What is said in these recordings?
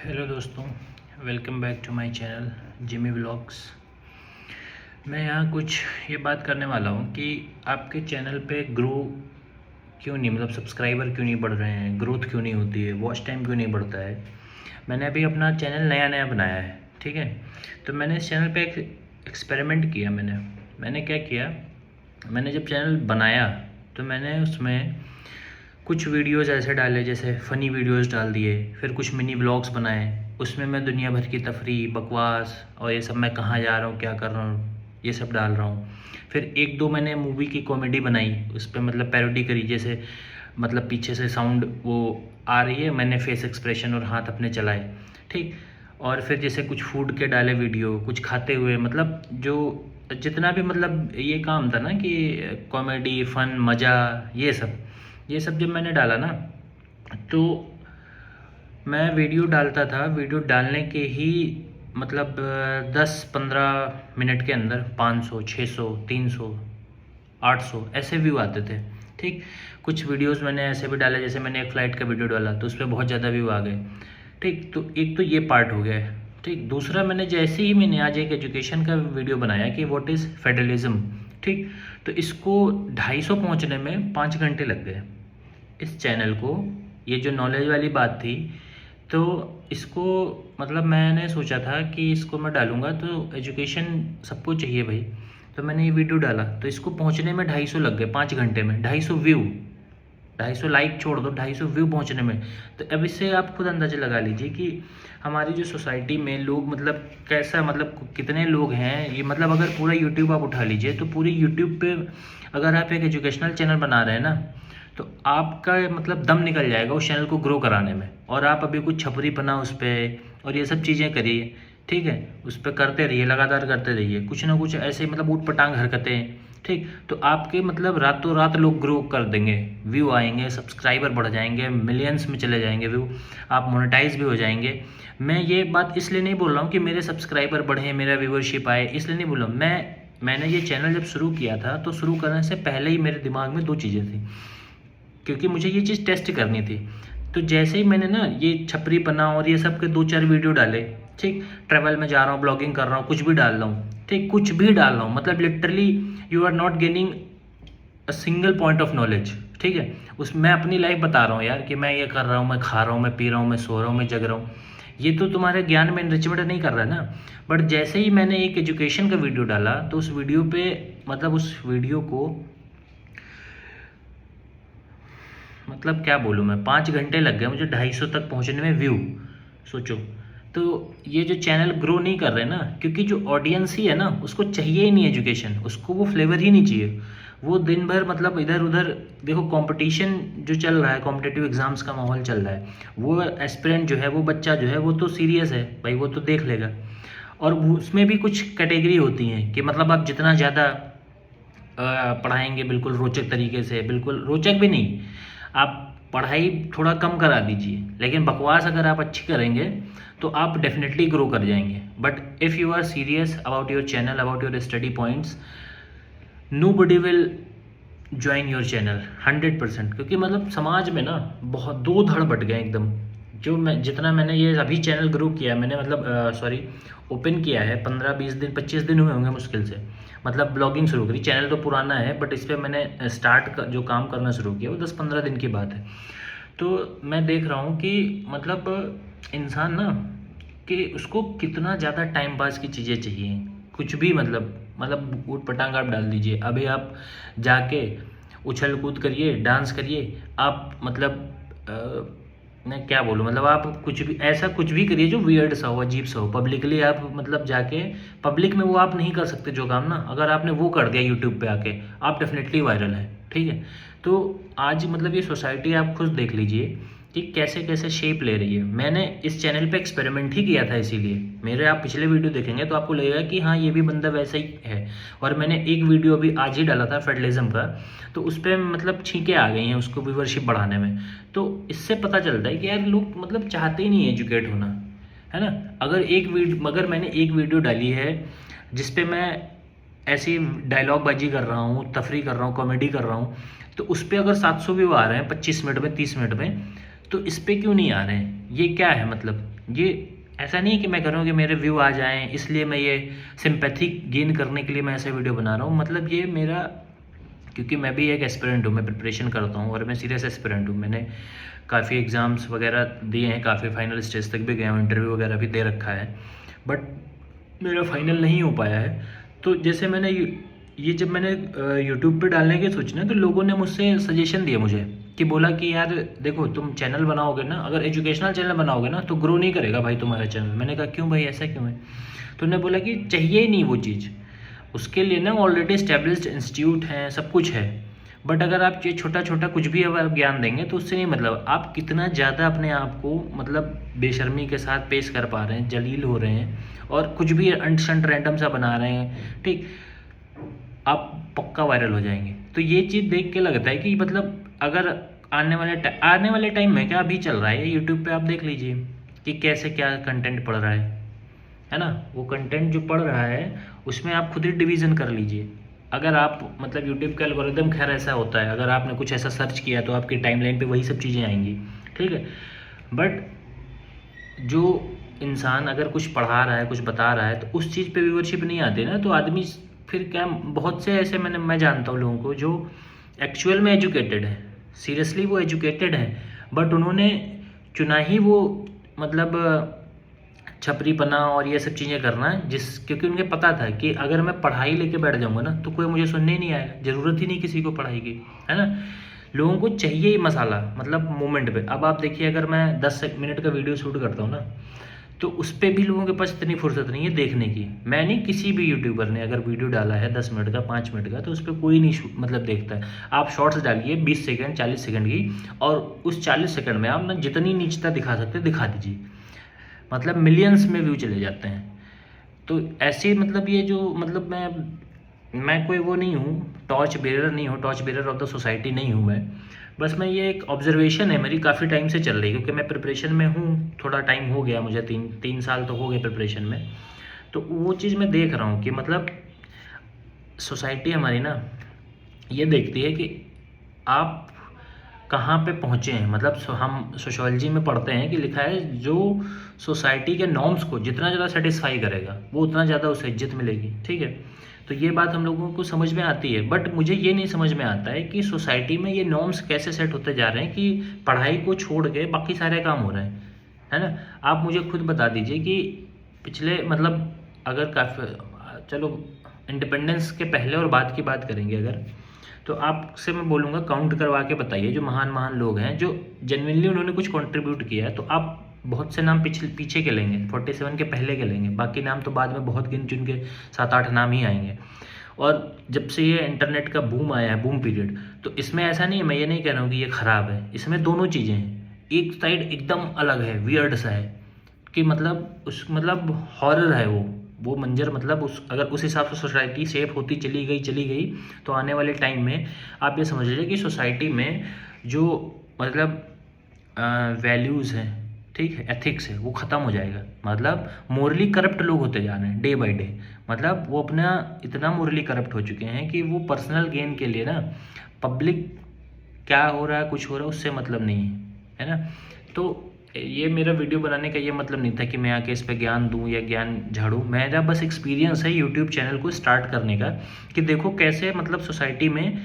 Hello दोस्तों, welcome back to my channel Jimmy vlogs. मैं यहाँ कुछ ये बात करने वाला हूँ कि आपके चैनल पे ग्रो क्यों नहीं, मतलब सब्सक्राइबर क्यों नहीं बढ़ रहे हैं, ग्रोथ क्यों नहीं होती है, वॉच टाइम क्यों नहीं बढ़ता है। मैंने अभी अपना चैनल नया नया बनाया है, ठीक है। तो मैंने इस चैनल पे एक एक्सपेरिमेंट किया। मैंने क्या किया, मैंने जब चैनल बनाया तो मैंने उसमें कुछ वीडियोस ऐसे डाले, जैसे फ़नी वीडियोस डाल दिए, फिर कुछ मिनी व्लॉग्स बनाए। उसमें मैं दुनिया भर की तफरीह, बकवास और ये सब, मैं कहाँ जा रहा हूँ, क्या कर रहा हूँ, ये सब डाल रहा हूँ। फिर एक दो मैंने मूवी की कॉमेडी बनाई, उस पर मतलब पैरोडी करी, जैसे मतलब पीछे से साउंड वो आ रही है, मैंने फेस एक्सप्रेशन और हाथ अपने चलाए, ठीक। और फिर जैसे कुछ फूड के डाले वीडियो, कुछ खाते हुए, मतलब जो जितना भी मतलब ये काम था ना कि कॉमेडी, फ़न, मज़ा, ये सब जब मैंने डाला ना, तो मैं वीडियो डालता था। वीडियो डालने के ही मतलब 10-15 मिनट के अंदर 500, 600, 300, 800 ऐसे व्यू आते थे, ठीक। कुछ वीडियोस मैंने ऐसे भी डाले, जैसे मैंने एक फ़्लाइट का वीडियो डाला तो उस पर बहुत ज़्यादा व्यू आ गए, ठीक। तो एक तो ये पार्ट हो गया है, ठीक। दूसरा, मैंने आज एक एजुकेशन का वीडियो बनाया कि व्हाट इज़ फेडरलिज्म, ठीक। तो इसको 250 पहुंचने में 5 घंटे लग गए इस चैनल को। ये जो नॉलेज वाली बात थी, तो इसको मतलब मैंने सोचा था कि इसको मैं डालूँगा तो एजुकेशन सबको चाहिए भाई। तो मैंने ये वीडियो डाला तो इसको पहुंचने में 250 लग गए, 5 घंटे में 250 व्यू। 250 लाइक छोड़ दो, 250 व्यू पहुंचने में। तो अब इससे आप खुद अंदाज़ा लगा लीजिए कि हमारी जो सोसाइटी में लोग, मतलब कैसा, मतलब कितने लोग हैं ये। मतलब अगर पूरा यूट्यूब आप उठा लीजिए तो पूरी यूट्यूब पे अगर आप एक एजुकेशनल चैनल बना रहे हैं ना, तो आपका मतलब दम निकल जाएगा उस चैनल को ग्रो कराने में। और आप अभी कुछ छपरी बना उस पर और ये सब चीज़ें करिए, ठीक है। उस पर करते रहिए, लगातार करते रहिए, कुछ ना कुछ ऐसे मतलब ऊट पटांग हरकतें, ठीक। तो आपके मतलब रातों रात लोग ग्रो कर देंगे, व्यू आएंगे, सब्सक्राइबर बढ़ जाएंगे, मिलियंस में चले जाएंगे व्यू, आप मोनेटाइज भी हो जाएंगे। मैं ये बात इसलिए नहीं बोल रहा हूँ कि मेरे सब्सक्राइबर बढ़े, मेरा व्यूअरशिप आए, इसलिए नहीं बोल रहा हूँ। मैंने ये चैनल जब शुरू किया था तो शुरू करने से पहले ही मेरे दिमाग में दो चीज़ें थी, क्योंकि मुझे ये चीज़ टेस्ट करनी थी। तो जैसे ही मैंने ना ये छपरी पना और ये सब के 2-4 वीडियो डाले, ठीक। ट्रैवल में जा रहा हूँ, ब्लॉगिंग कर रहा हूँ, कुछ भी डाल रहा हूँ, ठीक, कुछ भी डाल रहा हूँ, मतलब literally you are not gaining a single point of knowledge, ठीक है। उस मैं अपनी लाइफ बता रहा हूँ यार कि मैं ये कर रहा हूँ, मैं खा रहा हूँ, मैं पी रहा हूँ, मैं सो रहा हूँ, मैं जग रहा हूँ। ये तो तुम्हारे ज्ञान में इनरिचमेंट नहीं कर रहा है ना। बट जैसे ही मैंने एक एजुकेशन का वीडियो डाला तो उस वीडियो पे, मतलब उस वीडियो को, मतलब क्या बोलूँ मैं, 5 घंटे लग गए मुझे 250 तक पहुँचने में व्यू, सोचो। तो ये जो चैनल ग्रो नहीं कर रहे ना, क्योंकि जो ऑडियंस ही है ना उसको चाहिए ही नहीं एजुकेशन, उसको वो फ्लेवर ही नहीं चाहिए। वो दिन भर मतलब इधर उधर, देखो कंपटीशन जो चल रहा है, कॉम्पिटेटिव एग्जाम्स का माहौल चल रहा है, वो एस्पिरेंट जो है, वो बच्चा जो है, वो तो सीरियस है भाई, वो तो देख लेगा। और उसमें भी कुछ कैटेगरी होती हैं कि मतलब आप जितना ज़्यादा पढ़ाएंगे, बिल्कुल रोचक तरीके से, बिल्कुल रोचक भी नहीं, आप पढ़ाई थोड़ा कम करा दीजिए, लेकिन बकवास अगर आप अच्छी करेंगे तो आप डेफिनेटली ग्रो कर जाएंगे। But if you are serious about your channel, about your study points, nobody will join your channel 100%। क्योंकि मतलब समाज में ना बहुत दो धड़ बट गए एकदम। जो मैं जितना मैंने ये अभी चैनल ग्रो किया, मैंने मतलब सॉरी ओपन किया है, 15-20 दिन, 25 दिन हुए होंगे मुश्किल से, मतलब ब्लॉगिंग शुरू करी। चैनल तो पुराना है बट इस पर मैंने जो काम करना शुरू किया वो 10-15 दिन की बात है। तो मैं देख रहा हूँ कि मतलब इंसान ना, कि उसको कितना ज़्यादा टाइम पास की चीज़ें चाहिए, कुछ भी मतलब ऊट पटांग आप डाल दीजिए। अभी आप जाके उछल कूद करिए, डांस करिए, आप मतलब मैं क्या बोलूँ, मतलब आप कुछ भी ऐसा कुछ भी करिए जो वियर्ड सा हो, अजीब सा हो, पब्लिकली आप मतलब जाके पब्लिक में वो आप नहीं कर सकते जो काम ना, अगर आपने वो कर दिया यूट्यूब पे आके, आप डेफिनेटली वायरल हैं, ठीक है। तो आज मतलब ये सोसाइटी आप खुद देख लीजिए कि कैसे कैसे शेप ले रही है। मैंने इस चैनल पे एक्सपेरिमेंट ही किया था, इसीलिए मेरे आप पिछले वीडियो देखेंगे तो आपको लगेगा कि हाँ ये भी बंदा वैसा ही है। और मैंने एक वीडियो अभी आज ही डाला था फेडरलिज्म का, तो उस पर मतलब छींके आ गई हैं उसको व्यूअरशिप बढ़ाने में। तो इससे पता चलता है कि यार लोग मतलब चाहते ही नहीं एजुकेट होना, है ना। अगर मैंने एक वीडियो डाली है जिसपे मैं ऐसी डायलॉग बाजी कर रहा हूँ, तफरी कर रहा हूँ, कॉमेडी कर रहा हूँ, तो उस पर अगर 700 व्यू आ रहे हैं 25 मिनट में, 30 मिनट में, तो इस पर क्यों नहीं आ रहे हैं, ये क्या है मतलब। ये ऐसा नहीं है कि मैं कर रहा हूँ कि मेरे व्यू आ जाएं इसलिए मैं ये सिंपैथी गेन करने के लिए मैं ऐसे वीडियो बना रहा हूँ। मतलब ये मेरा, क्योंकि मैं भी एक एस्पिरेंट हूँ, मैं प्रिपरेशन करता हूँ और मैं सीरियस एस्पिरेंट हूँ। मैंने काफ़ी एग्ज़ाम्स वगैरह दिए हैं, काफ़ी फाइनल स्टेज तक भी गया हूँ, इंटरव्यू वगैरह भी दे रखा है, बट मेरा फाइनल नहीं हो पाया है। तो जैसे मैंने ये जब मैंने यूट्यूब पे डालने की सोची ना, तो लोगों ने मुझसे सजेशन दिया मुझे कि बोला कि यार देखो तुम चैनल बनाओगे ना, अगर एजुकेशनल चैनल बनाओगे ना तो ग्रो नहीं करेगा भाई तुम्हारा चैनल। मैंने कहा क्यों भाई, ऐसा क्यों है? तो उन्होंने बोला कि चाहिए ही नहीं वो चीज़, उसके लिए ना ऑलरेडी इस्टेब्लिश्ड इंस्टीट्यूट हैं, सब कुछ है, बट अगर आप ये छोटा छोटा कुछ भी अगर ज्ञान देंगे तो उससे नहीं, मतलब आप कितना ज़्यादा अपने आप को मतलब बेशर्मी के साथ पेश कर पा रहे हैं, जलील हो रहे हैं और कुछ भी अंट रैंडम सा बना रहे हैं, ठीक, आप पक्का वायरल हो जाएंगे। तो ये चीज़ देख के लगता है कि मतलब अगर आने वाले टाइम में क्या अभी चल रहा है यूट्यूब पे, आप देख लीजिए कि कैसे क्या कंटेंट पड़ रहा है ना। वो कंटेंट जो पढ़ रहा है उसमें आप खुद ही डिवीज़न कर लीजिए। अगर आप मतलब यूट्यूब का एल्गोरिदम खैर ऐसा होता है, अगर आपने कुछ ऐसा सर्च किया तो आपकी टाइमलाइन पे वही सब चीज़ें आएंगी, ठीक है। बट जो इंसान अगर कुछ पढ़ा रहा है, कुछ बता रहा है, तो उस चीज़ पे व्यूअरशिप नहीं आती ना, तो आदमी फिर क्या, बहुत से ऐसे मैं जानता हूँ लोगों को जो एक्चुअल में एजुकेटेड है, सीरियसली वो एजुकेटेड है, बट उन्होंने चुना ही वो मतलब छपरीपना और ये सब चीज़ें करना है, क्योंकि उनके पता था कि अगर मैं पढ़ाई लेके बैठ जाऊंगा ना तो कोई मुझे सुनने ही नहीं आएगा, ज़रूरत ही नहीं किसी को पढ़ाई की, है ना। लोगों को चाहिए ही मसाला, मतलब मोमेंट पे। अब आप देखिए, अगर मैं 10 मिनट का वीडियो शूट करता हूँ ना, तो उस पर भी लोगों के पास इतनी फुर्सत नहीं है देखने की। मैं नहीं, किसी भी यूट्यूबर ने अगर वीडियो डाला है 10 मिनट का, 5 मिनट का, तो उस पर कोई नहीं मतलब देखता है। आप शॉर्ट्स डालिए 20 सेकंड 40 सेकंड की, और उस 40 सेकंड में आप ना जितनी नीचता दिखा सकते दिखा दीजिए, मतलब मिलियंस में व्यू चले जाते हैं। तो ऐसे मतलब ये जो मतलब मैं कोई वो नहीं हूँ, टॉर्च बेरर नहीं हूँ, torch bearer of the society नहीं हूँ मैं। बस मैं, ये एक ऑब्जर्वेशन है मेरी, काफ़ी टाइम से चल रही है, क्योंकि मैं प्रिपरेशन में हूँ, थोड़ा टाइम हो गया मुझे, 3 साल तो हो गए प्रिपरेशन में। तो वो चीज़ मैं देख रहा हूँ कि मतलब सोसाइटी हमारी ना ये देखती है कि आप कहाँ पे पहुँचे हैं। मतलब हम सोशियोलॉजी में पढ़ते हैं कि लिखा है जो सोसाइटी के नॉर्म्स को जितना ज़्यादा सेटिस्फाई करेगा वो उतना ज़्यादा उसे इज्जत मिलेगी, ठीक है। तो ये बात हम लोगों को समझ में आती है, बट मुझे ये नहीं समझ में आता है कि सोसाइटी में ये नॉर्म्स कैसे सेट होते जा रहे हैं कि पढ़ाई को छोड़ के बाकी सारे काम हो रहे हैं, है ना। आप मुझे खुद बता दीजिए कि पिछले मतलब अगर काफ़ी, चलो इंडिपेंडेंस के पहले और बाद की बात करेंगे अगर, तो आपसे मैं बोलूँगा काउंट करवा के बताइए जो महान महान लोग हैं जो जेन्युइनली उन्होंने कुछ कंट्रीब्यूट किया है। तो आप बहुत से नाम पीछे के लेंगे, 47 के पहले के लेंगे, बाकी नाम तो बाद में बहुत गिन चुन के 7-8 नाम ही आएंगे। और जब से ये इंटरनेट का बूम आया है, बूम पीरियड, तो इसमें ऐसा नहीं है, मैं ये नहीं कह रहा हूँ कि ये ख़राब है, इसमें दोनों चीज़ें हैं। एक साइड एकदम अलग है, वियर्ड सा है कि मतलब हॉरर है वो मंजर, मतलब अगर उस हिसाब से सोसाइटी शेप होती चली गई तो आने वाले टाइम में आप ये समझ लीजिए कि सोसाइटी में जो मतलब वैल्यूज़ हैं, ठीक है, एथिक्स है, वो ख़त्म हो जाएगा। मतलब मोरली करप्ट लोग होते जा रहे हैं डे बाय डे, मतलब वो अपना इतना मोरली करप्ट हो चुके हैं कि वो पर्सनल गेन के लिए ना, पब्लिक क्या हो रहा है कुछ हो रहा है उससे मतलब नहीं है ना। तो ये मेरा वीडियो बनाने का ये मतलब नहीं था कि मैं आके इस पे ज्ञान दूं या ज्ञान झाड़ूं। मेरा बस एक्सपीरियंस है यूट्यूब चैनल को स्टार्ट करने का, कि देखो कैसे मतलब सोसाइटी में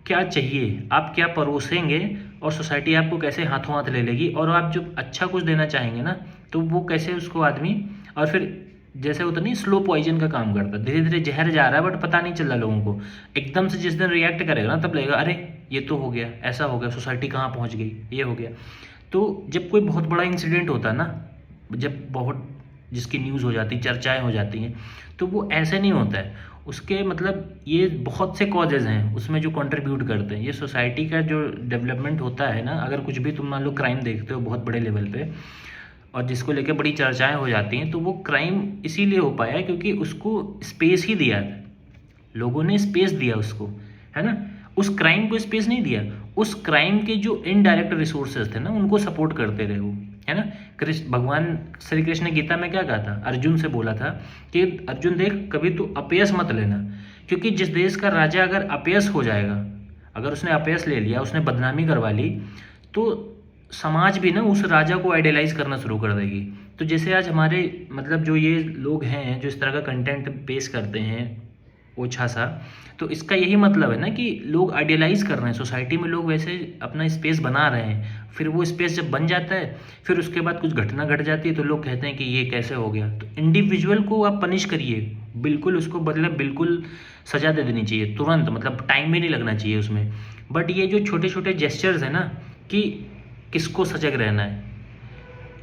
क्या चाहिए, आप क्या परोसेंगे और सोसाइटी आपको कैसे हाथों हाथ ले लेगी, और आप जब अच्छा कुछ देना चाहेंगे ना तो वो कैसे उसको आदमी, और फिर जैसे होता नहीं स्लो पॉइजन का काम करता है, धीरे धीरे जहर जा रहा है बट पता नहीं चल रहा लोगों को। एकदम से जिस दिन रिएक्ट करेगा ना तब लगेगा अरे ये तो हो गया, ऐसा हो गया, सोसाइटी कहाँ पहुँच गई, ये हो गया। तो जब कोई बहुत बड़ा इंसिडेंट होता है ना, जब बहुत जिसकी न्यूज़ हो जाती, चर्चाएं हो जाती हैं, तो वो ऐसे नहीं होता है, उसके मतलब ये बहुत से कॉजेज़ हैं उसमें जो कंट्रीब्यूट करते हैं। ये सोसाइटी का जो डेवलपमेंट होता है ना, अगर कुछ भी तुम मान लो क्राइम देखते हो बहुत बड़े लेवल पे और जिसको लेकर बड़ी चर्चाएं हो जाती हैं, तो वो क्राइम इसीलिए हो पाया क्योंकि उसको स्पेस ही दिया, लोगों ने स्पेस दिया उसको, है ना। उस क्राइम को स्पेस नहीं दिया, उस क्राइम के जो इनडायरेक्ट रिसोर्सेज थे ना उनको सपोर्ट करते रहे वो, है ना। भगवान श्री कृष्ण ने गीता में क्या कहा था, अर्जुन से बोला था कि अर्जुन देख कभी तू अपयश मत लेना, क्योंकि जिस देश का राजा अगर अपयश हो जाएगा, अगर उसने अपयश ले लिया, उसने बदनामी करवा ली, तो समाज भी ना उस राजा को आइडियलाइज करना शुरू कर देगी। तो जैसे आज हमारे मतलब जो ये लोग हैं जो इस तरह का कंटेंट पेश करते हैं ओछा सा, तो इसका यही मतलब है ना कि लोग आइडियलाइज कर रहे हैं, सोसाइटी में लोग वैसे अपना स्पेस बना रहे हैं, फिर वो स्पेस जब बन जाता है फिर उसके बाद कुछ घटना घट जाती है तो लोग कहते हैं कि ये कैसे हो गया। तो इंडिविजुअल को आप पनिश करिए, बिल्कुल उसको मतलब बिल्कुल सज़ा दे देनी चाहिए तुरंत, मतलब टाइम भी नहीं लगना चाहिए उसमें। बट ये जो छोटे छोटे जेस्चर्स है ना कि किसको सजग रहना है,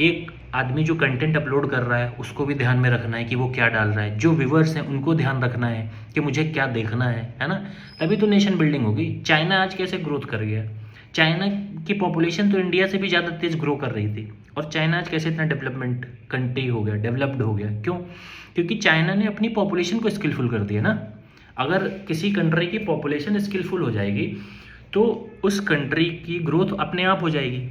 एक आदमी जो कंटेंट अपलोड कर रहा है उसको भी ध्यान में रखना है कि वो क्या डाल रहा है, जो व्यूवर्स हैं उनको ध्यान रखना है कि मुझे क्या देखना है ना, तभी तो नेशन बिल्डिंग होगी। चाइना आज कैसे ग्रोथ कर गया, चाइना की पॉपुलेशन तो इंडिया से भी ज़्यादा तेज़ ग्रो कर रही थी, और चाइना आज कैसे इतना डेवलपमेंट कंट्री हो गया, डेवलप्ड हो गया, क्यों? क्योंकि चाइना ने अपनी पॉपुलेशन को स्किलफुल कर दिया ना। अगर किसी कंट्री की पॉपुलेशन स्किलफुल हो जाएगी तो उस कंट्री की ग्रोथ अपने आप हो जाएगी।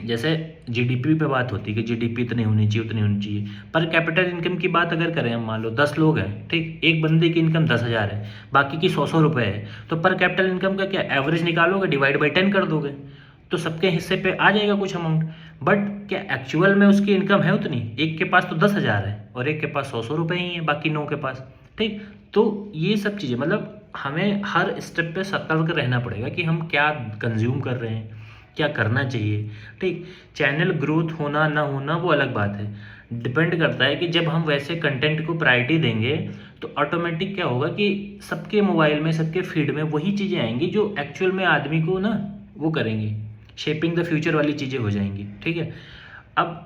जैसे जीडीपी पे बात होती है कि जीडीपी इतनी होनी चाहिए उतनी होनी चाहिए, पर कैपिटल इनकम की बात अगर करें, हम मान लो 10 लोग हैं, ठीक, एक बंदे की इनकम 10,000 है, बाकी की 100 रुपये है, तो पर कैपिटल इनकम का क्या एवरेज निकालोगे, डिवाइड बाई 10 कर दोगे तो सबके हिस्से पे आ जाएगा कुछ अमाउंट। बट क्या एक्चुअल में उसकी इनकम है उतनी? एक के पास तो 10,000 है और एक के पास 100 रुपये ही है, बाकी 9 के पास, ठीक। तो ये सब चीज़ें मतलब हमें हर स्टेप पे सतर्क रहना पड़ेगा कि हम क्या कंज्यूम कर रहे हैं, क्या करना चाहिए, ठीक। चैनल ग्रोथ होना ना होना वो अलग बात है, डिपेंड करता है कि जब हम वैसे कंटेंट को प्रायोरिटी देंगे तो ऑटोमेटिक क्या होगा कि सबके मोबाइल में, सबके फीड में वही चीज़ें आएंगी जो एक्चुअल में आदमी को ना वो करेंगी, शेपिंग द फ्यूचर वाली चीज़ें हो जाएंगी, ठीक है। अब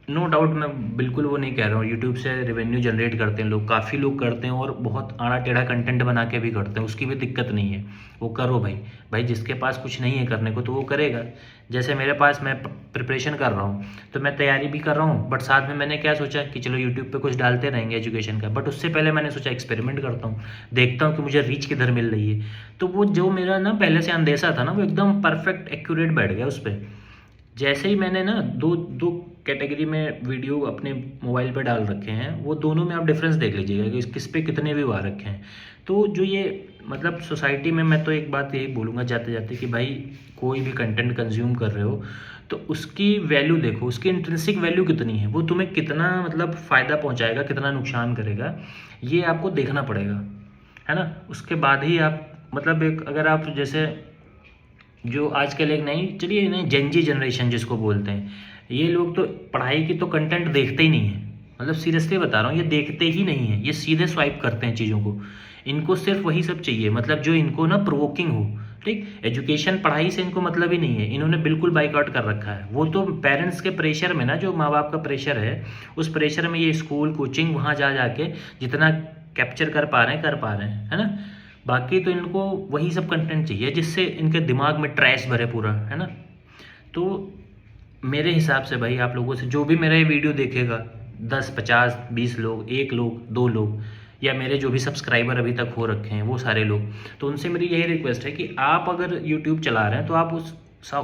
नो डाउट मैं बिल्कुल वो नहीं कह रहा हूँ, यूट्यूब से रेवेन्यू जनरेट करते हैं लोग, काफ़ी लोग करते हैं और बहुत आड़ा टेढ़ा कंटेंट बना के भी करते हैं, उसकी भी दिक्कत नहीं है, वो करो भाई। भाई जिसके पास कुछ नहीं है करने को तो वो करेगा। जैसे मेरे पास, मैं प्रिपरेशन कर रहा हूँ तो मैं तैयारी भी कर रहा हूँ, बट साथ में मैंने क्या सोचा कि चलो यूट्यूब पे कुछ डालते रहेंगे एजुकेशन का, बट उससे पहले मैंने सोचा एक्सपेरिमेंट करता हूँ, देखता हूँ कि मुझे रीच किधर मिल रही है। तो वो जो मेरा ना पहले से अंदेशा था ना वो एकदम परफेक्ट एक्यूरेट बैठ गया उस पर। जैसे ही मैंने ना दो दो कैटेगरी में वीडियो अपने मोबाइल पे डाल रखे हैं, वो दोनों में आप डिफरेंस देख लीजिएगा कि किस पे कितने व्यू आ रखे हैं। तो जो ये मतलब सोसाइटी में, मैं तो एक बात यही बोलूँगा जाते जाते कि भाई कोई भी कंटेंट कंज्यूम कर रहे हो तो उसकी वैल्यू देखो, उसकी इंट्रिंसिक वैल्यू कितनी है, वो तुम्हें कितना मतलब फ़ायदा पहुँचाएगा, कितना नुकसान करेगा, ये आपको देखना पड़ेगा, है ना। उसके बाद ही आप मतलब एक, अगर आप जैसे जो आजकल एक नई चलिए नई जेनजी जनरेशन जिसको बोलते हैं, ये लोग तो पढ़ाई की तो कंटेंट देखते ही नहीं है, मतलब सीरियसली बता रहा हूँ, ये देखते ही नहीं है, ये सीधे स्वाइप करते हैं चीज़ों को। इनको सिर्फ वही सब चाहिए, मतलब जो इनको ना प्रोवोकिंग हो, ठीक। एजुकेशन पढ़ाई से इनको मतलब ही नहीं है, इन्होंने बिल्कुल बाइकआउट कर रखा है। वो तो पेरेंट्स के प्रेशर में ना, जो माँ बाप का प्रेशर है, उस प्रेशर में ये स्कूल कोचिंग वहाँ जा जाके जितना कैप्चर कर पा रहे हैं, है ना। बाकी तो इनको वही सब कंटेंट चाहिए जिससे इनके दिमाग में ट्रैश भरे पूरा, है ना। तो मेरे हिसाब से भाई आप लोगों से, जो भी मेरा ये वीडियो देखेगा, 10, 50, 20 लोग, 1 लोग, 2 लोग, या मेरे जो भी सब्सक्राइबर अभी तक हो रखे हैं वो सारे लोग, तो उनसे मेरी यही रिक्वेस्ट है कि आप अगर यूट्यूब चला रहे हैं तो आप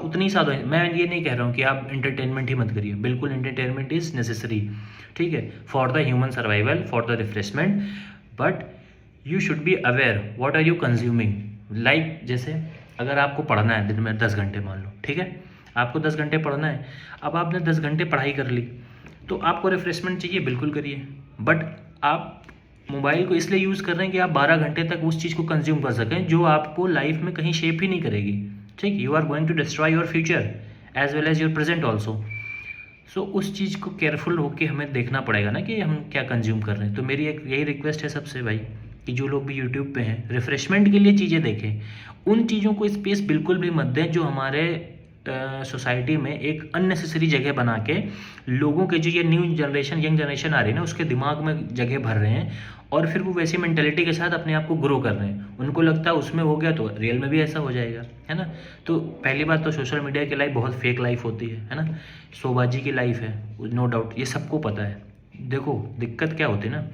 उतनी साधो। मैं ये नहीं कह रहा हूँ कि आप एंटरटेनमेंट ही मत करिए, बिल्कुल एंटरटेनमेंट इज़ नेसेसरी, ठीक है, for the human survival, for the refreshment, but you should be aware what are you consuming. Like जैसे अगर आपको पढ़ना है दिन में 10 घंटे मान लो, ठीक है, आपको 10 घंटे पढ़ना है, अब आपने 10 घंटे पढ़ाई कर ली तो आपको रिफ्रेशमेंट चाहिए, बिल्कुल करिए, बट आप मोबाइल को इसलिए यूज़ कर रहे हैं कि आप 12 घंटे तक उस चीज़ को कंज्यूम कर सकें जो आपको लाइफ में कहीं शेप ही नहीं करेगी, ठीक। You are going to destroy your future as well as your present also. So उस चीज़ को केयरफुल होकर हमें देखना पड़ेगा ना कि हम क्या कंज्यूम कर रहे हैं। तो मेरी एक यही रिक्वेस्ट है सबसे भाई कि जो लोग भी यूट्यूब पे हैं, रिफ़्रेशमेंट के लिए चीज़ें देखें, उन चीज़ों को स्पेस बिल्कुल भी मत दें जो हमारे सोसाइटी में एक अननेसेसरी जगह बना के लोगों के, जो ये न्यू जनरेशन, यंग जनरेशन आ रही है ना, उसके दिमाग में जगह भर रहे हैं और फिर वो वैसी मेंटेलिटी के साथ अपने आप को ग्रो कर रहे हैं। उनको लगता है उसमें हो गया तो रियल में भी ऐसा हो जाएगा, है ना। तो पहली बात तो सोशल मीडिया की लाइफ बहुत फेक लाइफ होती है ना, शोबाजी की लाइफ है, नो डाउट, ये सबको पता है। देखो दिक्कत क्या होती है ना,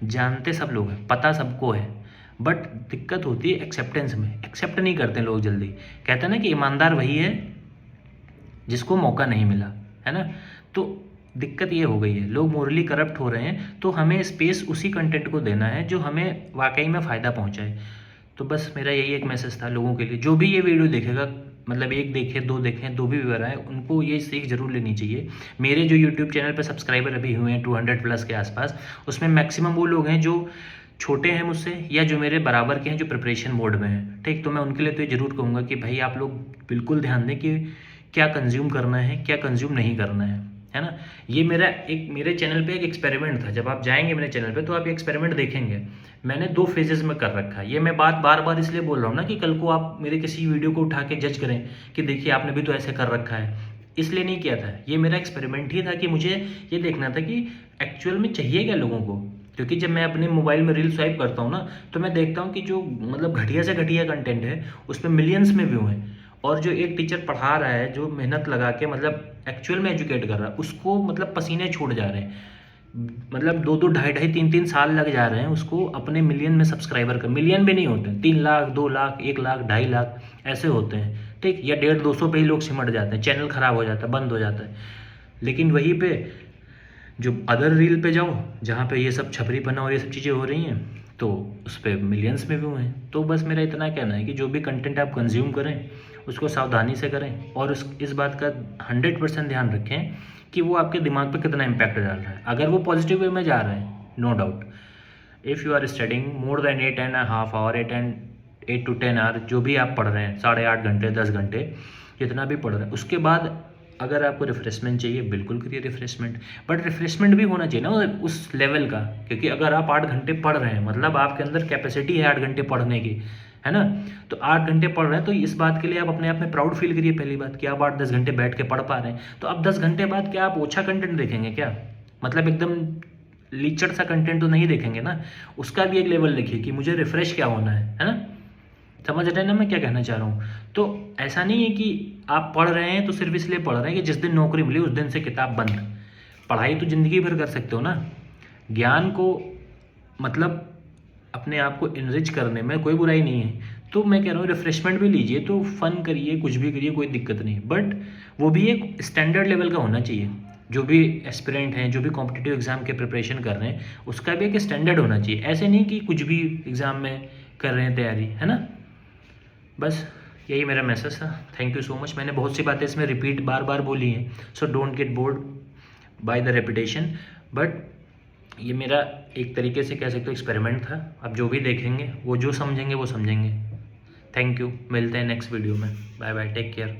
जानते सब लोग हैं, पता सबको है, बट दिक्कत होती है एक्सेप्टेंस में। एक्सेप्ट नहीं करते लोग जल्दी, कहते हैं ना कि ईमानदार वही है जिसको मौका नहीं मिला, है ना। तो दिक्कत ये हो गई है, लोग मोरली करप्ट हो रहे हैं, तो हमें स्पेस उसी कंटेंट को देना है जो हमें वाकई में फ़ायदा पहुंचाए। तो बस मेरा यही एक मैसेज था लोगों के लिए, जो भी ये वीडियो देखेगा मतलब 1 देखें 2 देखें 2 भी व्यूअर आए, उनको ये सीख ज़रूर लेनी चाहिए। मेरे जो यूट्यूब चैनल पे सब्सक्राइबर अभी हुए हैं 200 प्लस के आसपास, उसमें मैक्सिमम वो लोग हैं जो छोटे हैं मुझसे या जो मेरे बराबर के हैं, जो प्रिपरेशन मोड में हैं, ठीक। तो मैं उनके लिए तो ये ज़रूर कहूँगा कि भाई आप लोग बिल्कुल ध्यान दें कि क्या कंज्यूम करना है, क्या कंज्यूम नहीं करना है ना। ये मेरे चैनल पे एक एक्सपेरिमेंट था। जब आप जाएंगे मेरे चैनल पे तो आप ये एक्सपेरिमेंट देखेंगे। मैंने 2 फेजेस में कर रखा है। ये मैं बात बार बार इसलिए बोल रहा हूँ ना कि कल को आप मेरे किसी वीडियो को उठा के जज करें कि देखिए आपने भी तो ऐसे कर रखा है, इसलिए नहीं किया था। ये मेरा एक्सपेरिमेंट ही था कि मुझे ये देखना था कि एक्चुअल में चाहिए क्या लोगों को। क्योंकि जब मैं अपने मोबाइल में रील स्वाइप करता हूँ ना, तो मैं देखता हूँ कि जो मतलब घटिया से घटिया कंटेंट है उस पर मिलियंस में व्यू हैं, और जो एक टीचर पढ़ा रहा है, जो मेहनत लगा के मतलब एक्चुअल में एजुकेट कर रहा है, उसको मतलब पसीने छूट जा रहे हैं। मतलब 2-2 ढाई-ढाई 3-3 साल लग जा रहे हैं उसको अपने मिलियन में सब्सक्राइबर कर, मिलियन भी नहीं होते, 3 लाख 2 लाख 1 लाख 2.5 लाख ऐसे होते हैं, ठीक। या 150-200 पे ही लोग सिमट जाते हैं, चैनल ख़राब हो जाता है, बंद हो जाता है। लेकिन वहीं पे जो अदर रील पे जाओ जहाँ पे ये सब छपरीपना और ये सब चीज़ें हो रही हैं, तो उस पर मिलियंस में व्यू हैं। तो बस मेरा इतना कहना है कि जो भी कंटेंट आप कंज्यूम करें उसको सावधानी से करें, और इस बात का 100% ध्यान रखें कि वो आपके दिमाग पे कितना इम्पैक्ट डाल रहा है। अगर वो पॉजिटिव वे में जा रहा है, no doubt, if you are studying more than 8.5 hour 8 to 10 hour, जो भी आप पढ़ रहे हैं, 8.5 घंटे 10 घंटे जितना भी पढ़ रहे हैं, उसके बाद अगर आपको रिफ्रेशमेंट चाहिए बिल्कुल करिए रिफ्रेशमेंट। बट रिफ्रेशमेंट भी होना चाहिए ना उस लेवल का, क्योंकि अगर आप 8 घंटे पढ़ रहे हैं मतलब आपके अंदर कैपेसिटी है 8 घंटे पढ़ने की, है ना। तो 8 घंटे पढ़ रहे हैं तो इस बात के लिए आप अपने आप में प्राउड फील करिए। पहली बात कि आप 8-10 घंटे बैठ के पढ़ पा रहे हैं। तो अब 10 घंटे बाद क्या आप ओछा कंटेंट देखेंगे क्या? मतलब एकदम लीचड़ सा कंटेंट तो नहीं देखेंगे ना। उसका भी एक लेवल लिखिए कि मुझे रिफ्रेश क्या होना है ना। समझ रहे हैं ना मैं क्या कहना चाह रहा हूँ? तो ऐसा नहीं है कि आप पढ़ रहे हैं तो सिर्फ इसलिए पढ़ रहे हैं कि जिस दिन नौकरी मिली उस दिन से किताब बंद। पढ़ाई तो ज़िंदगी भर कर सकते हो ना। ज्ञान को मतलब अपने आप को इनरिच करने में कोई बुराई नहीं है। तो मैं कह रहा हूँ रिफ्रेशमेंट भी लीजिए, तो फन करिए, कुछ भी करिए, कोई दिक्कत नहीं। बट वो भी एक स्टैंडर्ड लेवल का होना चाहिए। जो भी एस्पिरेंट हैं, जो भी कॉम्पिटिटिव एग्ज़ाम के प्रिपरेशन कर रहे हैं, उसका भी एक स्टैंडर्ड होना चाहिए। ऐसे नहीं कि कुछ भी एग्ज़ाम में कर रहे हैं तैयारी, है ना। बस यही मेरा मैसेज था। Thank you so much. मैंने बहुत सी बातें इसमें रिपीट बार बार बोली हैं, so don't get bored by the repetition. But ये मेरा एक तरीके से कह सकते हो एक्सपेरिमेंट था। अब जो भी देखेंगे, वो जो समझेंगे वो समझेंगे। Thank you. मिलते हैं नेक्स्ट वीडियो में। Bye bye, take care.